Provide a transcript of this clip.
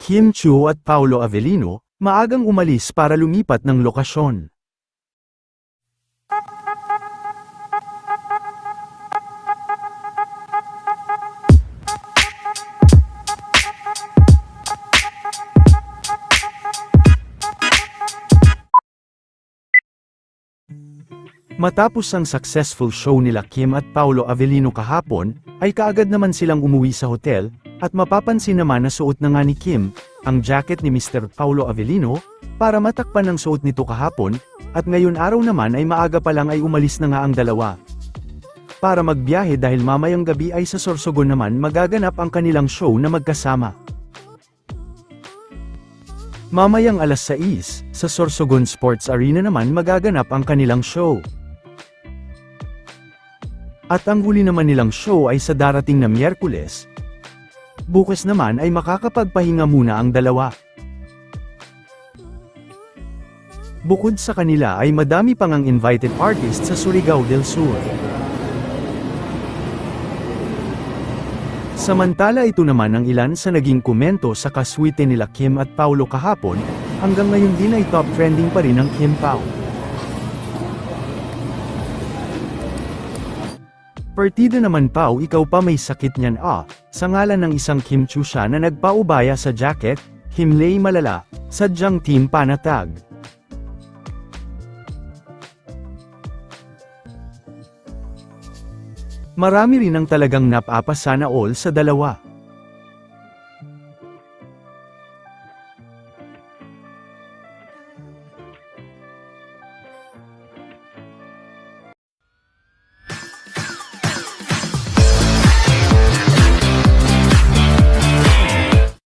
Kim Chiu at Paolo Avellino, maagang umalis para lumipat ng lokasyon. Matapos ang successful show nila Kim at Paolo Avellino kahapon, ay kaagad naman silang umuwi sa hotel, at mapapansin naman na suot na nga ni Kim, ang jacket ni Mr. Paolo Avellino, para matakpan ang suot nito kahapon, at ngayon araw naman ay maaga pa lang ay umalis na nga ang dalawa. Para magbiyahe dahil mamayang gabi ay sa Sorsogon naman magaganap ang kanilang show na magkasama. Mamayang alas 6, sa Sorsogon Sports Arena naman magaganap ang kanilang show. At ang huli naman nilang show ay sa darating na Miyerkules. Bukas naman ay makakapagpahinga muna ang dalawa. Bukod sa kanila ay madami pang ang invited artists sa Surigao del Sur. Samantala ito naman ang ilan sa naging komento sa kaswite nila Kim at Paolo kahapon, hanggang ngayon din ay top trending pa rin ang Kim Pao. Partida naman Pao, ikaw pa may sakit niyan sa ngalan ng isang Kim Chiu siya na nagpaubaya sa jacket, himlay malala, sadyang team panatag. Marami rin ang talagang napapasana all sa dalawa.